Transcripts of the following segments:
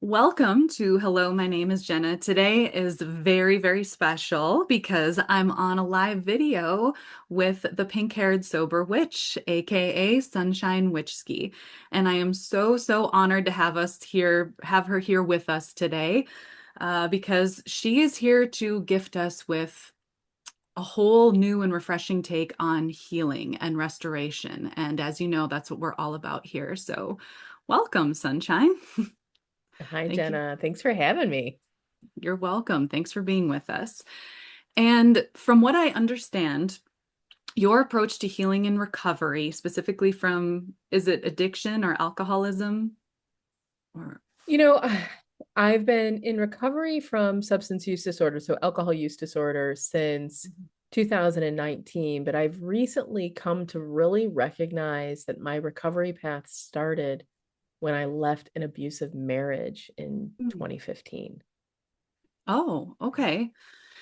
Welcome to Hello, my name is Jenna. Today is very, very special because I'm on a live video with the pink-haired sober witch, aka Sunshine Witchski. And I am so, so honored to have her here with us today, because she is here to gift us with a whole new and refreshing take on healing and restoration. And as you know, that's what we're all about here. So welcome, Sunshine. Hi, Thank you. Jenna. Thanks for having me. You're welcome. Thanks for being with us. And from what I understand, your approach to healing and recovery, specifically from, is it addiction or alcoholism? Or You know, I've been in recovery from substance use disorder, so alcohol use disorder, since 2019, but I've recently come to really recognize that my recovery path started when I left an abusive marriage in Hmm. 2015. Oh, okay.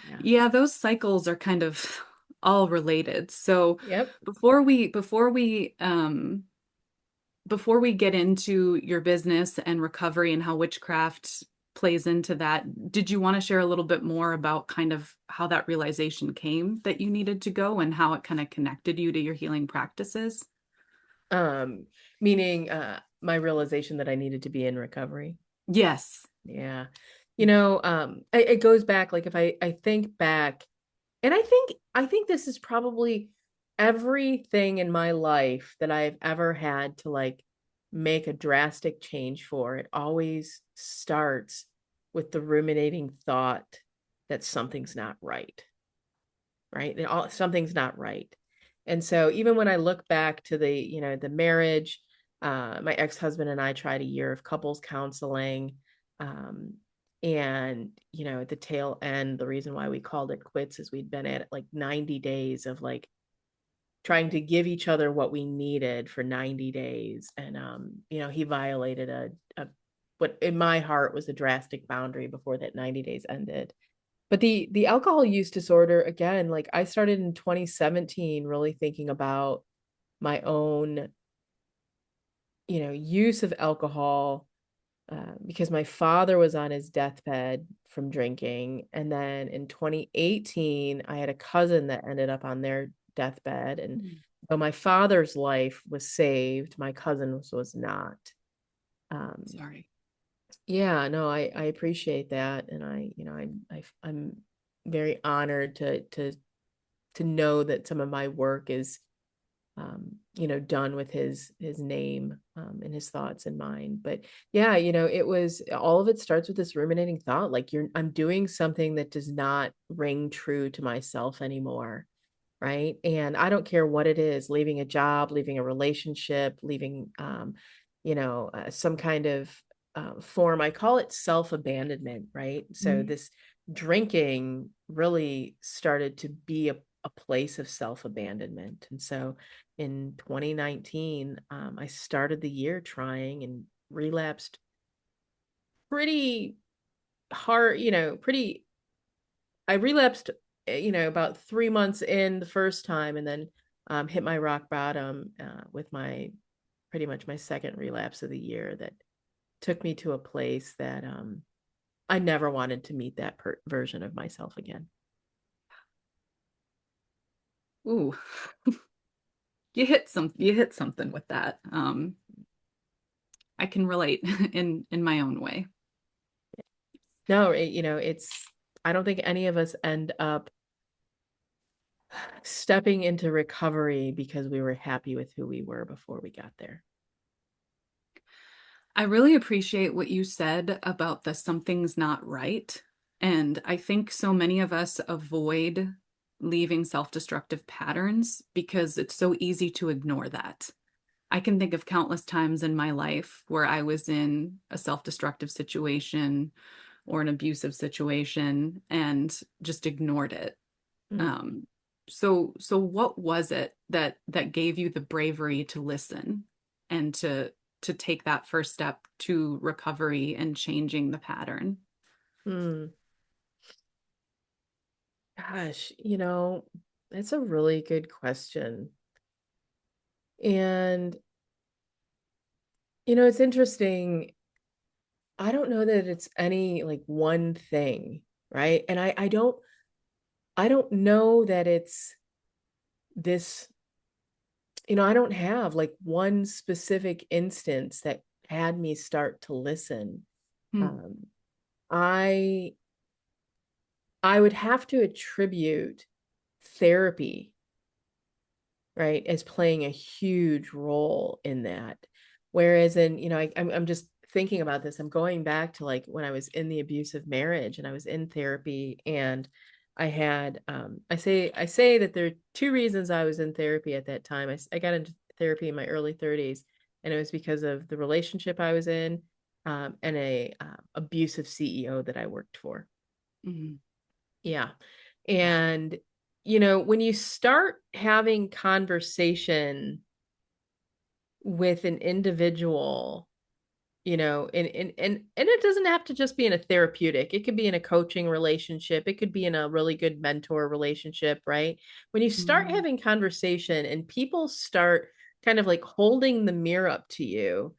Yeah. Yeah, those cycles are kind of all related. So Yep. before we before we before we get into your business and recovery and how witchcraft plays into that, did you want to share a little bit more about kind of how that realization came that you needed to go and how it kind of connected you to your healing practices? Um, Meaning my realization that I needed to be in recovery. Yes. Yeah. It goes back, like, if I think back, and I think this is probably everything in my life that I've ever had to, like, make a drastic change for. It always starts with the ruminating thought that something's not right, right? Something's not right. And so even when I look back to the marriage, my ex-husband and I tried a year of couples counseling. Um, and at the tail end, the reason why we called it quits is we'd been at it like 90 days of, like, trying to give each other what we needed for 90 days. And he violated a what in my heart was a drastic boundary before that 90 days ended. But the alcohol use disorder, again, like, I started in 2017 really thinking about my own, use of alcohol, because my father was on his deathbed from drinking. And then in 2018, I had a cousin that ended up on their deathbed. And Mm. though my father's life was saved, my cousin's was not. Um, Sorry. yeah, no, I appreciate that. And I'm very honored to know that some of my work is done with his name, and his thoughts in mind. But yeah, it was all of it starts with this ruminating thought, like, I'm doing something that does not ring true to myself anymore, right? And I don't care what it is, leaving a job, leaving a relationship, leaving some kind of form. I call it self-abandonment, right? So Mhm. this drinking really started to be a place of self-abandonment. And so in 2019, I started the year trying, and relapsed pretty hard, pretty I relapsed, about 3 months in the first time, and then hit my rock bottom with my pretty much my second relapse of the year that took me to a place that I never wanted to meet that version of myself again. Ooh, you hit something with that. I can relate in my own way. No, I don't think any of us end up stepping into recovery because we were happy with who we were before we got there. I really appreciate what you said about the something's not right. And I think so many of us avoid leaving self-destructive patterns because it's so easy to ignore that. I can think of countless times in my life where I was in a self-destructive situation or an abusive situation and just ignored it. Mm. Um, so what was it that gave you the bravery to listen and to take that first step to recovery and changing the pattern? Mm. Gosh, that's a really good question. And it's interesting. I don't know that it's any like one thing, right? And I don't know that it's this, I don't have like one specific instance that had me start to listen. Hmm. Um, I I would have to attribute therapy, right, as playing a huge role in that. Whereas I'm just thinking about this. I'm going back to like when I was in the abusive marriage and I was in therapy, and I say that there are two reasons I was in therapy at that time. I got into therapy in my early 30s, and it was because of the relationship I was in, and a abusive CEO that I worked for. Hmm. Yeah. Yeah. And, when you start having conversation with an individual, and it doesn't have to just be in a therapeutic, it could be in a coaching relationship, it could be in a really good mentor relationship, right? When you start Hmm. having conversation and people start kind of like holding the mirror up to you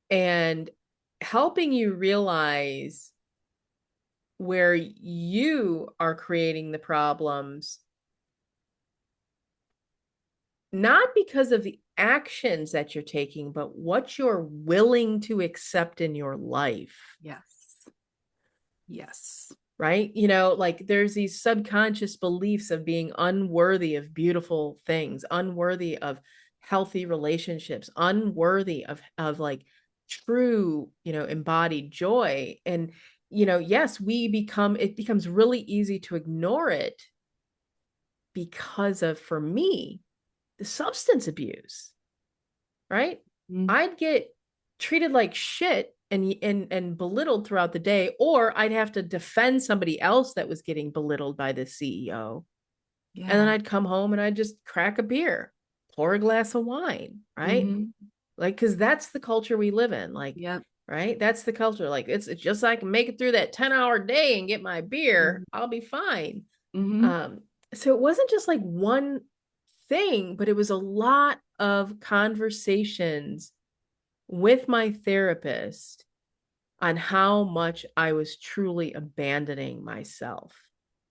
and helping you realize where you are creating the problems, not because of the actions that you're taking, but what you're willing to accept in your life, Yes. Yes. right? Like there's these subconscious beliefs of being unworthy of beautiful things, unworthy of healthy relationships, unworthy of like true, embodied joy. And, yes, it becomes really easy to ignore it because of, for me, the substance abuse, right? Mm. I'd get treated like shit and belittled throughout the day, or I'd have to defend somebody else that was getting belittled by the CEO. And then Yeah. I'd come home and I'd just crack a beer, pour a glass of wine, right? Hmm. Like, because that's the culture we live in. Like, Yep. right? That's the culture. Like, it's just so I can make it through that 10-hour day and get my beer, Hmm. I'll be fine. Hmm. Um, so it wasn't just like one thing, but it was a lot of conversations with my therapist on how much I was truly abandoning myself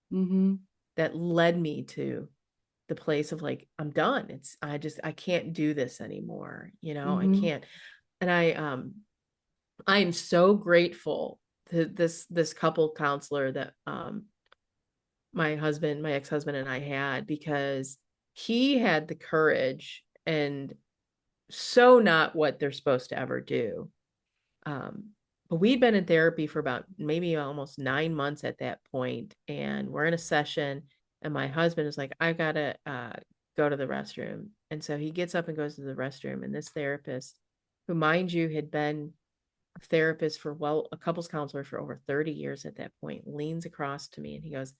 Hmm. that led me to the place of like, I'm done. I can't do this anymore. I Hmm. can't. And I am so grateful to this couple counselor that my ex-husband and I had, because he had the courage, and so not what they're supposed to ever do. Um, but we'd been in therapy for about maybe almost 9 months at that point, and we're in a session, and my husband is like, I gotta go to the restroom. And so he gets up and goes to the restroom, and this therapist, who, mind you, had been a therapist for, well, a couples counselor for over 30 years at that point, leans across to me and he goes,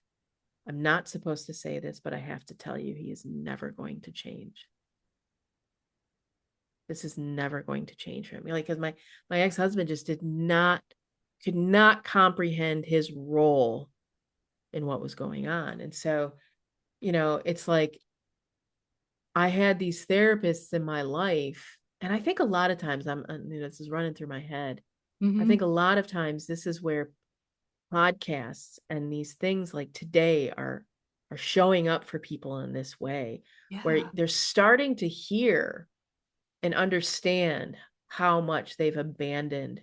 I'm not supposed to say this, but I have to tell you, he is never going to change. This is never going to change for me. Like, because my ex-husband just could not comprehend his role in what was going on. And so, it's like I had these therapists in my life, and I think a lot of times this is running through my head. I Hmm. think a lot of times this is where podcasts and these things like today are showing up for people in this way, where Yeah. they're starting to hear and understand how much they've abandoned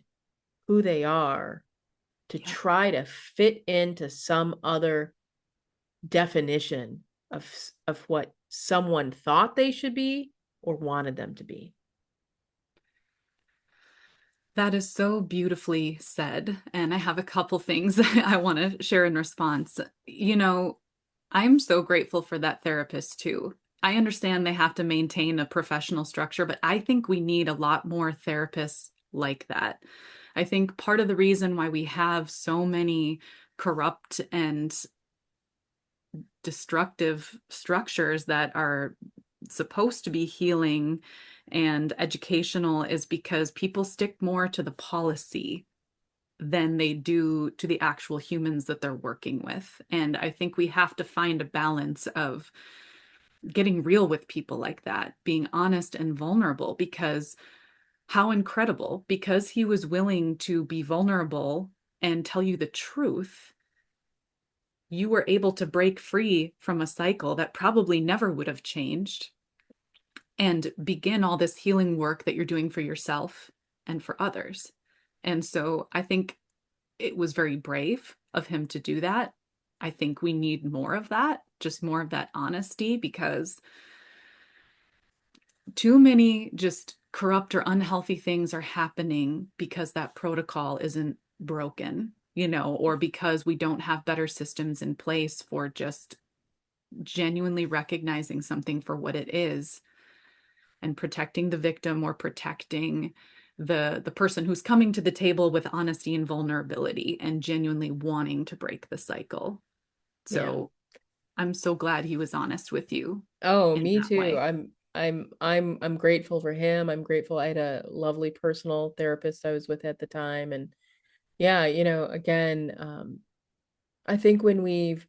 who they are to Yep. try to fit into some other definition of what someone thought they should be or wanted them to be. That is so beautifully said. And I have a couple things I want to share in response. I'm so grateful for that therapist too. I understand they have to maintain a professional structure, but I think we need a lot more therapists like that. I think part of the reason why we have so many corrupt and destructive structures that are supposed to be healing and educational is because people stick more to the policy than they do to the actual humans that they're working with. And I think we have to find a balance of getting real with people like that, being honest and vulnerable, because How incredible, because he was willing to be vulnerable and tell you the truth, you were able to break free from a cycle that probably never would have changed and begin all this healing work that you're doing for yourself and for others. And so I think it was very brave of him to do that. I think we need more of that, just more of that honesty, because too many just corrupt or unhealthy things are happening because that protocol isn't broken, or because we don't have better systems in place for just genuinely recognizing something for what it is and protecting the victim or protecting the person who's coming to the table with honesty and vulnerability and genuinely wanting to break the cycle. Yeah. So I'm so glad he was honest with you Oh, in me that too. way. I'm grateful for him. I'm grateful I had a lovely personal therapist I was with at the time. And yeah, again, I think when we've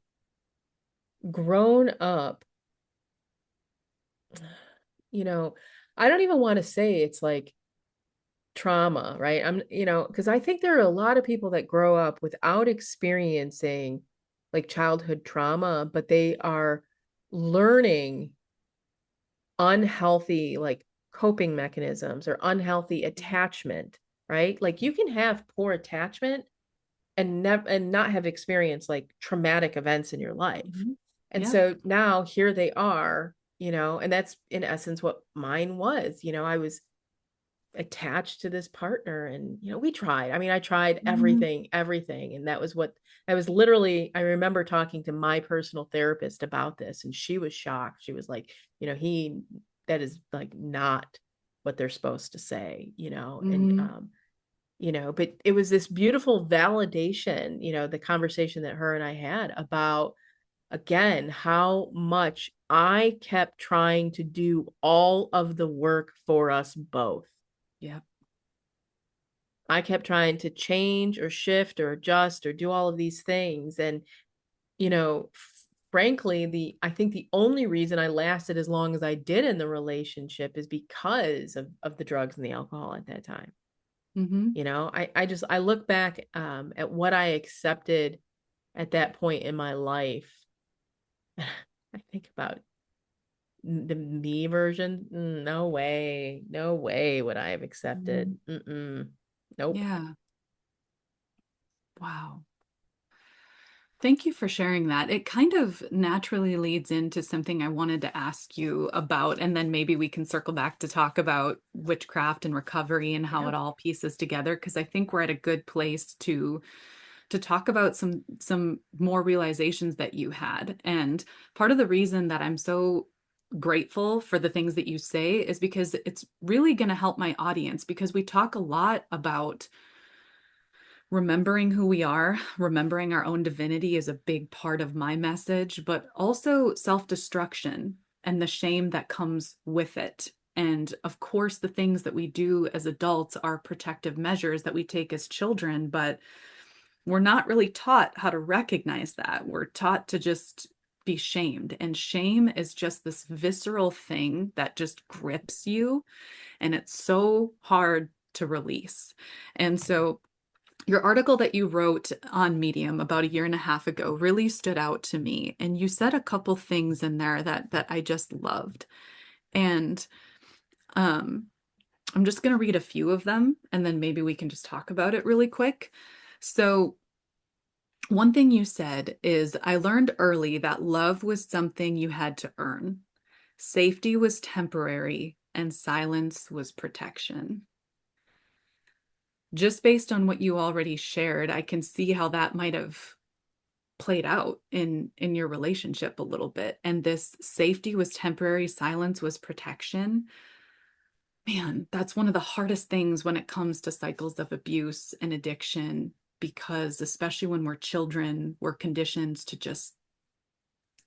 grown up, you know, I don't even want to say it's like trauma, right? Because I think there are a lot of people that grow up without experiencing like childhood trauma, but they are learning unhealthy like coping mechanisms or unhealthy attachment, right? Like you can have poor attachment and not have experienced like traumatic events in your life. Mhm. And Yeah. so now here they are, and that's in essence what mine was. I was attached to this partner and we tried. I mean, I tried Mhm. everything, and that was literally, I remember talking to my personal therapist about this, and she was shocked. She was like, he that is like not what they're supposed to say, and Mhm. but it was this beautiful validation, the conversation that her and I had about, again, how much I kept trying to do all of the work for us both. Yeah. I kept trying to change or shift or adjust or do all of these things. And, frankly, I think the only reason I lasted as long as I did in the relationship is because of the drugs and the alcohol at that time. Mhm. I look back at what I accepted at that point in my life. I think about the me version. No way, no way would I have accepted. Mhm. Nope. Yeah. Wow. Thank you for sharing that. It kind of naturally leads into something I wanted to ask you about, and then maybe we can circle back to talk about witchcraft and recovery and how Yeah. it all pieces together, because I think we're at a good place to talk about some more realizations that you had. And part of the reason that I'm so grateful for the things that you say is because it's really going to help my audience, because we talk a lot about remembering who we are, remembering our own divinity is a big part of my message, but also self destruction and the shame that comes with it. And of course, the things that we do as adults are protective measures that we take as children, but we're not really taught how to recognize that. We're taught to just be shamed. And shame is just this visceral thing that just grips you. And it's so hard to release. And so, your article that you wrote on Medium about a year and a half ago really stood out to me. And you said a couple things in there that I just loved. And um, I'm just going to read a few of them and then maybe we can just talk about it really quick. So, one thing you said is, I learned early that love was something you had to earn. Safety was temporary and silence was protection. Just based on what you already shared, I can see how that might have played out in your relationship a little bit. And this safety was temporary, silence was protection. Man, that's one of the hardest things when it comes to cycles of abuse and addiction, because especially when we're children, we're conditioned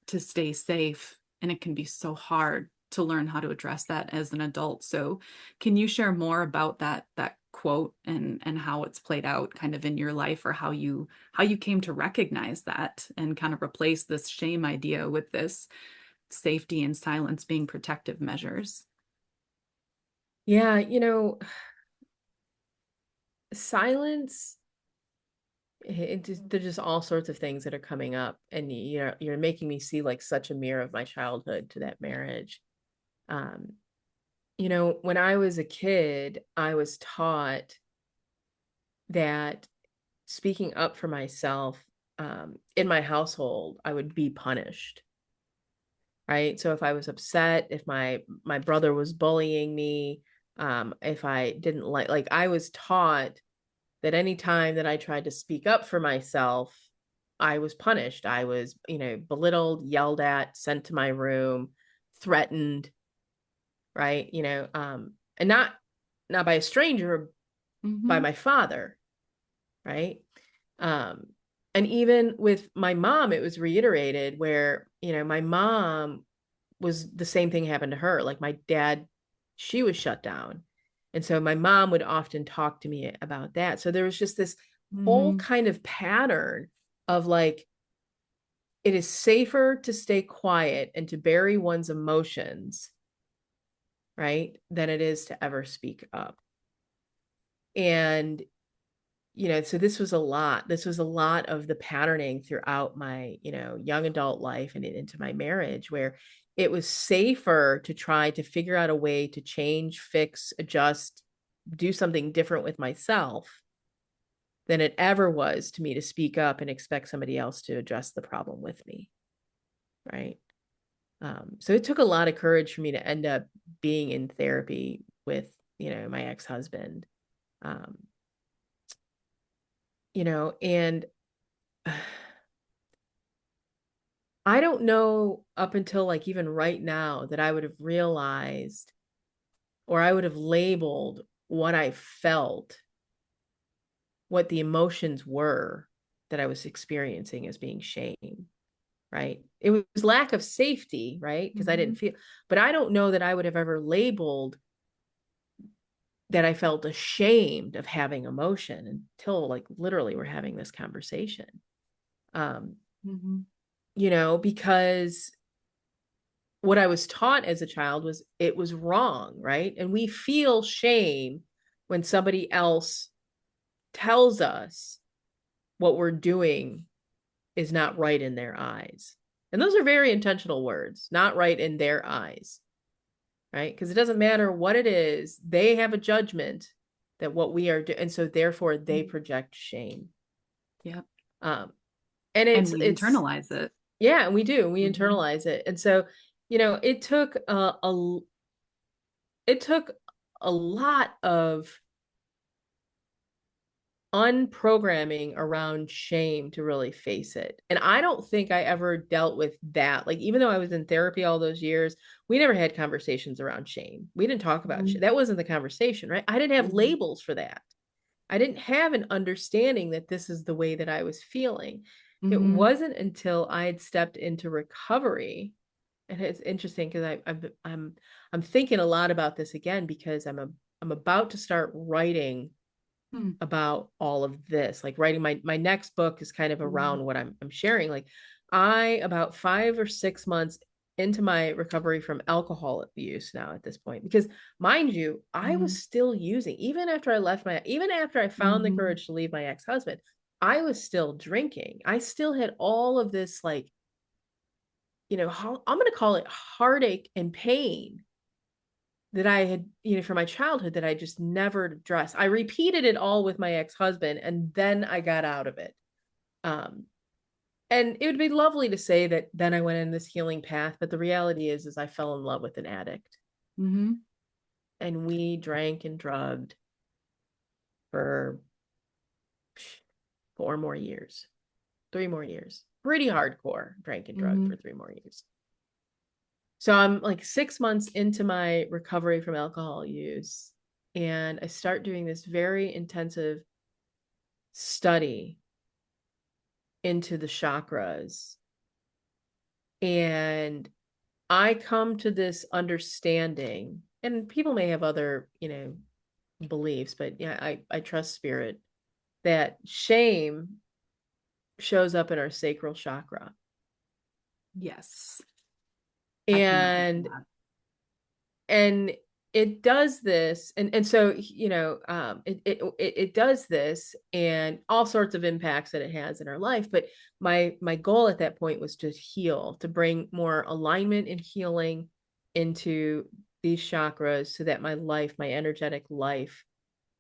to stay safe, and it can be so hard to learn how to address that as an adult. So can you share more about that quote and how it's played out kind of in your life, or how you came to recognize that and kind of replace this shame idea with this safety and silence being protective measures? Yeah, silence, there's just all sorts of things that are coming up, and you're making me see like such a mirror of my childhood to that marriage. Um, when I was a kid, I was taught that speaking up for myself, in my household, I would be punished. Right. So if I was upset, if my brother was bullying me, if I didn't like I was taught that any time that I tried to speak up for myself, I was punished. I was, belittled, yelled at, sent to my room, threatened, right? And not by a stranger, by Mm-hmm. my father, right? Um, and even with my mom, it was reiterated where, my mom was the same thing happened to her. Like my dad, she was shut down. And so my mom would often talk to me about that. So there was just this whole Mm-hmm. kind of pattern of like, it is safer to stay quiet and to bury one's emotions, right, than it is to ever speak up. And so this was a lot of the patterning throughout my young adult life and into my marriage, where it was safer to try to figure out a way to change, fix, adjust, do something different with myself than it ever was to me to speak up and expect somebody else to address the problem with me, right? So it took a lot of courage for me to end up being in therapy with my ex-husband. um, and I don't know up until like even right now that I would have realized or I would have labeled what I felt, what the emotions were that I was experiencing as being shame, right? It was lack of safety, right? Because I Mm-hmm. didn't feel, but I don't know that I would have ever labeled that I felt ashamed of having emotion until like literally we're having this conversation. Um, Mm-hmm. because what I was taught as a child was it was wrong, right? And we feel shame when somebody else tells us what we're doing is not right in their eyes. And those are very intentional words, not right in their eyes, right? Because it doesn't matter what it is, they have a judgment that what we are doing. And so therefore they project shame. Yep. Um, and And it's, we it's, internalize it. yeah, we do, we Mm-hmm. internalize it. And so, it took it took a lot of unprogramming around shame to really face it. And I don't think I ever dealt with that. Like, even though I was in therapy all those years, we never had conversations around shame. We didn't talk about Mm-hmm. shame. That wasn't the conversation, right? I didn't have Mm-hmm. labels for that. I didn't have an understanding that this is the way that I was feeling. It Mm-hmm. wasn't until I had stepped into recovery. And it's interesting because I'm thinking a lot about this again because I'm about to start writing about all of this, like writing my next book is kind of Mm-hmm. around what I'm sharing. Like, I about 5 or 6 months into my recovery from alcohol abuse now at this point, because mind you, I was still using even after I found the Mm-hmm. courage to leave my ex-husband. I was still drinking. I still had all of this, like, I'm going to call it heartache and pain that I had, from my childhood that I just never addressed. I repeated it all with my ex-husband and then I got out of it. Um, and it would be lovely to say that then I went in this healing path, but the reality is I fell in love with an addict Mm-hmm. and we drank and drugged for 4 more years, 3 more years. Pretty hardcore, drank and drugged Mm-hmm. for 3 more years. So I'm like 6 months into my recovery from alcohol use, and I start doing this very intensive study into the chakras. And I come to this understanding, and people may have other, beliefs, but yeah, I trust spirit that shame shows up in our sacral chakra. Yes, I can relate to And that. and it does this, and so it does this, and all sorts of impacts that it has in our life. But my goal at that point was to heal, to bring more alignment and healing into these chakras, so that my life, my energetic life,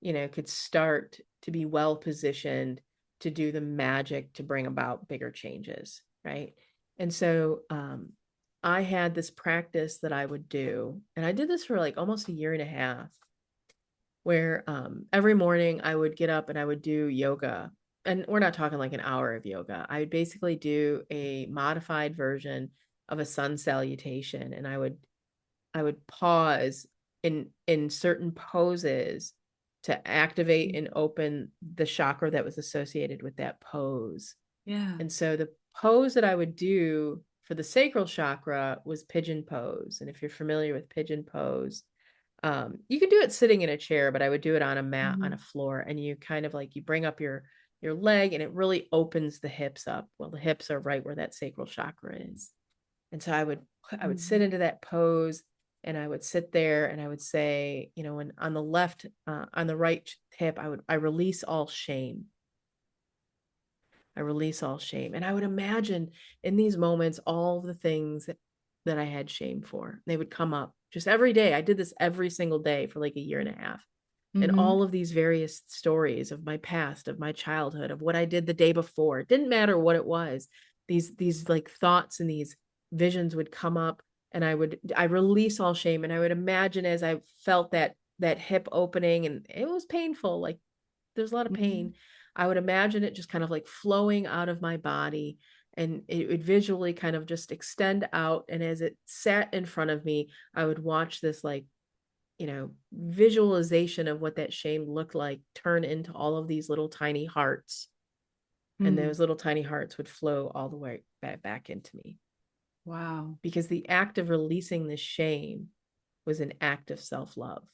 could start to be well positioned to do the magic to bring about bigger changes, right? And so I had this practice that I would do, and I did this for like almost a year and a half, where every morning I would get up and I would do yoga. And we're not talking like an hour of yoga. I would basically do a modified version of a sun salutation, and I would pause in certain poses to activate and open the chakra that was associated with that pose. Yeah. And so the pose that I would do for the sacral chakra was pigeon pose. And if you're familiar with pigeon pose, you can do it sitting in a chair, but I would do it on a mat on a Mhm. floor, and you kind of like, you bring up your leg, and it really opens the hips up. Well, the hips are right where that sacral chakra is. And so I would sit Mhm. into that pose, and I would sit there, and I would say, when on the left, on the right hip, I release all shame. I release all shame. And I would imagine in these moments all the things that I had shame for. They would come up just every day. I did this every single day for like a year and a half. And Mhm. all of these various stories of my past, of my childhood, of what I did the day before. It didn't matter what it was. These like thoughts and these visions would come up, and I release all shame, and I would imagine as I felt that hip opening, and it was painful, like there's a lot of Mhm. pain. I would imagine it just kind of like flowing out of my body, and it would visually kind of just extend out. And as it sat in front of me, I would watch this like, visualization of what that shame looked like turn into all of these little tiny hearts. And Mm. those little tiny hearts would flow all the way back into me, Wow. because the act of releasing the shame was an act of self love.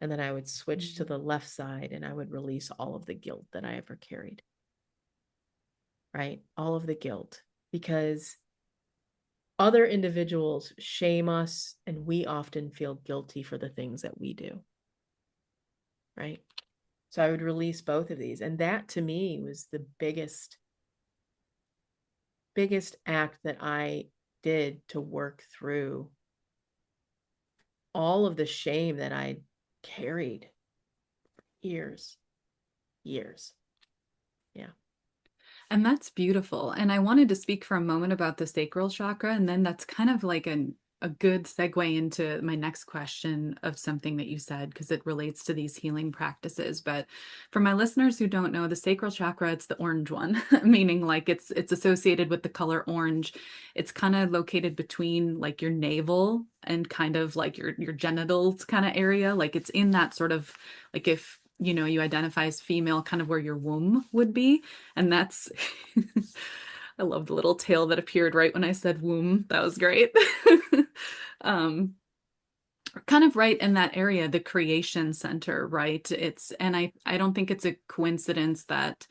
And then I would switch to Mhm. the left side, and I would release all of the guilt that I ever carried, right? All of the guilt, because other individuals shame us, and we often feel guilty for the things that we do, right? So I would release both of these. And that to me was the biggest act that I did to work through all of the shame that I carried years, years. Yeah. And that's beautiful. And I wanted to speak for a moment about the sacral chakra, and then that's kind of like a good segue into my next question of something that you said, because it relates to these healing practices. But for my listeners who don't know, the sacral chakra, it's the orange one, meaning like it's associated with the color orange. It's kind of located between like your navel and kind of like your genitals kind of area. Like it's in that sort of, like, if you identify as female, kind of where your womb would be. And that's, I love the little tail that appeared right when I said womb. That was great. um, Kind of right in that area, the creation center, right? And I don't think it's a coincidence that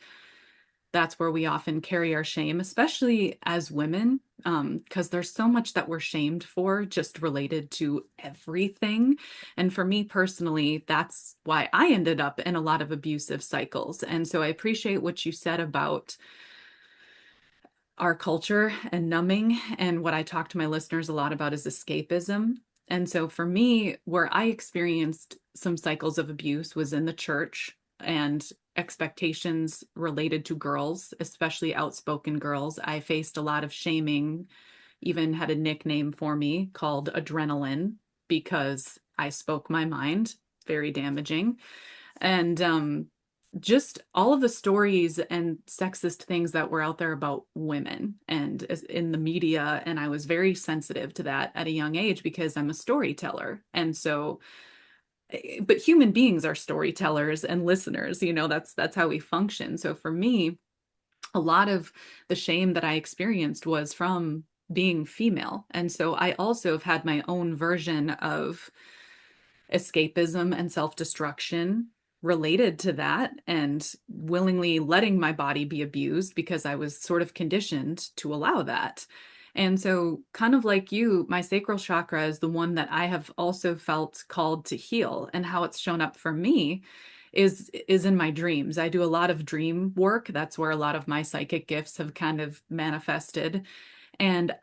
that's where we often carry our shame, especially as women, because there's so much that we're shamed for, just related to everything. And for me personally, that's why I ended up in a lot of abusive cycles. And so I appreciate what you said about our culture and numbing. And what I talk to my listeners a lot about is escapism. And so for me, where I experienced some cycles of abuse was in the church, and expectations related to girls, especially outspoken girls. I faced a lot of shaming, even had a nickname for me called adrenaline, because I spoke my mind, very damaging. And just all of the stories and sexist things that were out there about women and in the media. And I was very sensitive to that at a young age because I'm a storyteller. And so, but human beings are storytellers and listeners, that's how we function. So for me, a lot of the shame that I experienced was from being female. And so I also have had my own version of escapism and self destruction related to that, and willingly letting my body be abused because I was sort of conditioned to allow that. And so, kind of like you, my sacral chakra is the one that I have also felt called to heal. And how it's shown up for me is in my dreams. I do a lot of dream work. That's where a lot of my psychic gifts have kind of manifested. And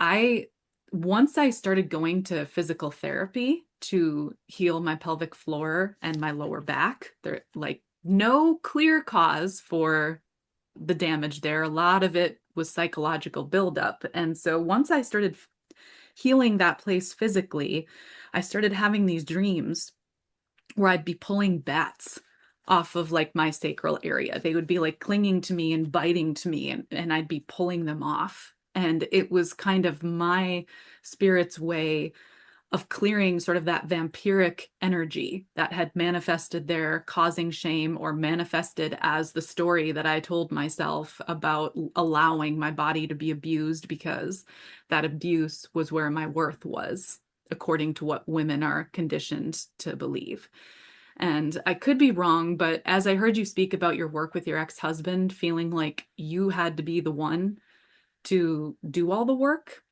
once I started going to physical therapy to heal my pelvic floor and my lower back, there like no clear cause for the damage there. A lot of it was psychological buildup. And so once I started healing that place physically, I started having these dreams where I'd be pulling bats off of like my sacral area. They would be like clinging to me and biting to me, and I'd be pulling them off. And it was kind of my spirit's way of clearing sort of that vampiric energy that had manifested there, causing shame, or manifested as the story that I told myself about allowing my body to be abused because that abuse was where my worth was, according to what women are conditioned to believe. And I could be wrong, but as I heard you speak about your work with your ex-husband, feeling like you had to be the one to do all the work,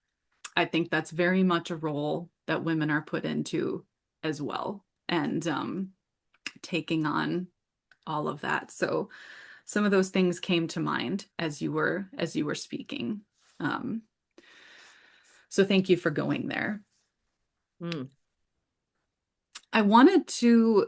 I think that's very much a role that women are put into as well, and taking on all of that. So some of those things came to mind as you were speaking. Um, so thank you for going there. Mm. I wanted to